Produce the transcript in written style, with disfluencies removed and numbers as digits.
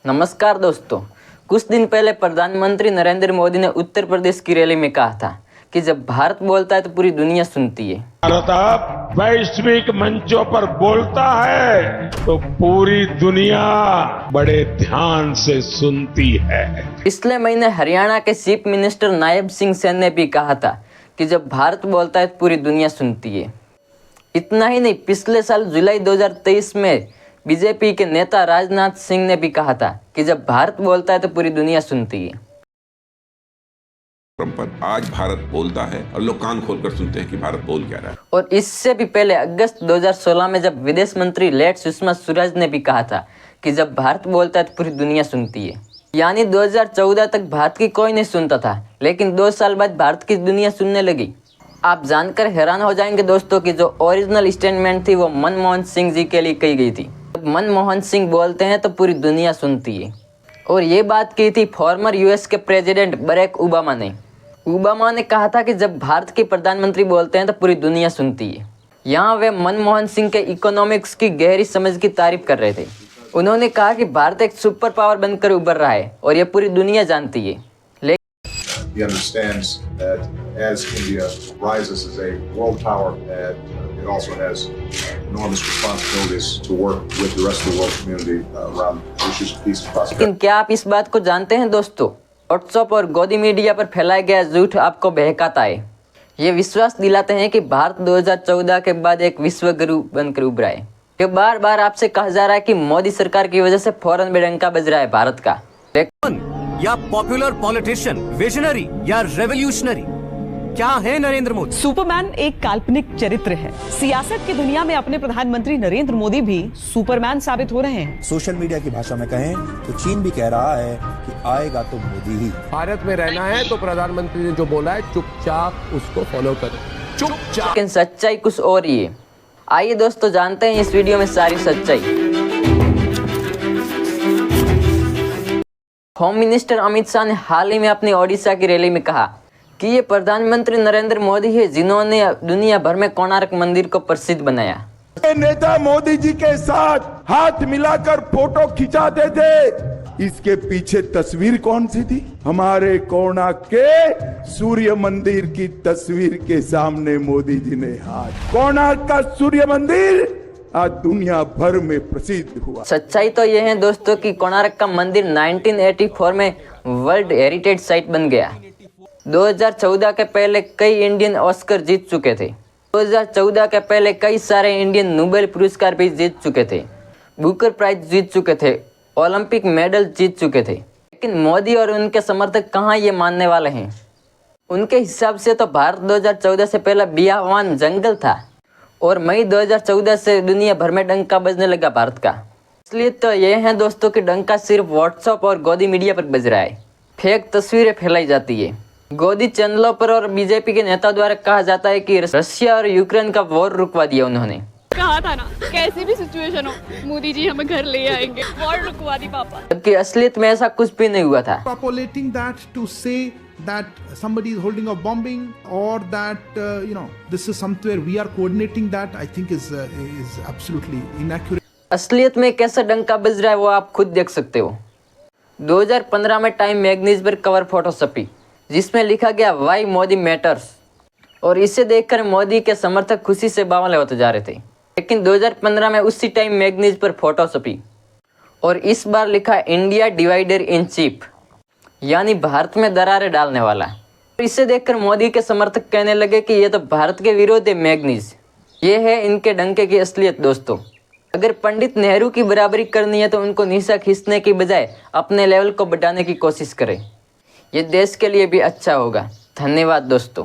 नमस्कार दोस्तों, कुछ दिन पहले प्रधानमंत्री नरेंद्र मोदी ने उत्तर प्रदेश की रैली में कहा था कि जब भारत बोलता है तो पूरी दुनिया सुनती है। भारत अब वैश्विक मंचों पर बोलता है तो पूरी दुनिया बड़े ध्यान से सुनती है। पिछले महीने हरियाणा के chief minister Nayab Singh San ने भी कहा था कि जब भारत बोलता है तो पूरी दुनिया सुनती है। इतना ही नहीं, पिछले साल जुलाई 2023 में बीजेपी के नेता राजनाथ सिंह ने भी कहा था कि जब भारत बोलता है तो पूरी दुनिया सुनती है। पर आज भारत बोलता है और लोग कान खोलकर सुनते हैं कि भारत बोल क्या रहा है। और इससे भी पहले अगस्त 2016 में जब विदेश मंत्री लेट सुषमा स्वराज ने भी कहा था कि जब भारत बोलता है तो पूरी दुनिया सुनती है। यानी 2014 तक भारत की कोई नहीं सुनता था, लेकिन 2 साल बाद भारत की दुनिया सुनने लगी। आप जानकर हैरान हो जाएंगे दोस्तों कि जो ओरिजिनल स्टेटमेंट थी वो मनमोहन सिंह जी के लिए कही गई थी। जब मनमोहन सिंह बोलते हैं तो पूरी दुनिया सुनती है। और ये बात की थी फॉर्मर यूएस के प्रेसिडेंट बराक ओबामा ने। ओबामा ने कहा था कि जब भारत के प्रधानमंत्री बोलते हैं तो पूरी दुनिया सुनती है। यहाँ वे मनमोहन सिंह के इकोनॉमिक्स की गहरी समझ की तारीफ कर रहे थे। उन्होंने कहा कि भारत एक सुपर पावर बनकर उभर रहा है और ये पूरी दुनिया जानती है। He understands that as India rises as a world power, that it also has enormous responsibilities to work with the rest of the world community around issues of peace and prosperity. लेकिन क्या आप इस बात को जानते हैं दोस्तों? WhatsApp और गोदी मीडिया पर फैलाया गया झूठ आपको बहकाता है। ये विश्वास दिलाते हैं कि भारत 2014 के बाद एक विश्व गुरु बनकर उभरा है। ये बार बार आपसे कहा जा रहा है कि मोदी सरकार की वजह से फौरन बेडंका बज रहा है भारत का। या पॉपुलर पॉलिटिशियन, विजनरी या रेवोल्यूशनरी, क्या है नरेंद्र मोदी? सुपरमैन एक काल्पनिक चरित्र है। सियासत की दुनिया में अपने प्रधानमंत्री नरेंद्र मोदी भी सुपरमैन साबित हो रहे हैं। सोशल मीडिया की भाषा में कहें तो चीन भी कह रहा है कि आएगा तो मोदी ही। भारत में रहना है तो प्रधानमंत्री ने जो बोला है चुपचाप उसको फॉलो करो, चुपचाप। लेकिन सच्चाई कुछ और ही है। आइए दोस्तों जानते हैं इस वीडियो में सारी सच्चाई। होम मिनिस्टर अमित शाह ने हाल ही में अपनी ओडिशा की रैली में कहा कि ये प्रधानमंत्री नरेंद्र मोदी है जिन्होंने दुनिया भर में कोणार्क मंदिर को प्रसिद्ध बनाया। नेता मोदी जी के साथ हाथ मिलाकर फोटो खिंचाते थे, इसके पीछे तस्वीर कौन सी थी? हमारे कोणार्क के सूर्य मंदिर की तस्वीर के सामने मोदी जी ने हाथ। कोणार्क का सूर्य मंदिर आज दुनिया भर में प्रसिद्ध हुआ। सच्चाई तो यह है दोस्तों कि कोणार्क का मंदिर 1984 में वर्ल्ड हेरिटेज साइट बन गया। 2014 के पहले कई इंडियन ऑस्कर जीत चुके थे। 2014 के पहले कई सारे इंडियन नोबेल पुरस्कार भी जीत चुके थे, बुकर प्राइज जीत चुके थे, ओलंपिक मेडल जीत चुके थे। लेकिन मोदी और उनके समर्थक कहाँ ये मानने वाले हैं? उनके हिसाब से तो भारत 2014 से पहले बियावान जंगल था और मई 2014 से दुनिया भर में डंका बजने लगा भारत का। इसलिए तो ये है दोस्तों कि डंका सिर्फ व्हाट्सएप और गोदी मीडिया पर बज रहा है। फेक तस्वीरें फैलाई जाती है। गोदी चैनलों पर और बीजेपी के नेता द्वारा कहा जाता है कि रशिया और यूक्रेन का वॉर रुकवा दिया उन्होंने। कहा था ना, कैसी भी सिचुएशन हो मोदी जी हमें घर ले आएंगे, वॉर रुकवा दी पापा। जबकि असलियत में ऐसा कुछ भी नहीं हुआ था। Propagating that to say that somebody is holding a bombing or that this is somewhere we are coordinating that, I think is absolutely inaccurate. असलियत में कैसा डंका बज रहा है वो आप खुद देख सकते हो। 2015 में टाइम मैगजीन पर कवर फोटो छपी जिसमें लिखा गया वाई मोदी मैटर्स, और इसे देखकर मोदी के समर्थक खुशी से बावले होते जा रहे थे। लेकिन 2015 में उसी टाइम मैगजीन पर फोटो छपी और इस बार लिखा इंडिया डिवाइडर इन चीफ, यानी भारत में दरारें डालने वाला। इसे देखकर मोदी के समर्थक कहने लगे कि ये तो भारत के विरोध है मैगनीज। ये है इनके डंके की असलियत दोस्तों। अगर पंडित नेहरू की बराबरी करनी है तो उनको नीचा खींचने की बजाय अपने लेवल को बढ़ाने की कोशिश करें। ये देश के लिए भी अच्छा होगा। धन्यवाद दोस्तों।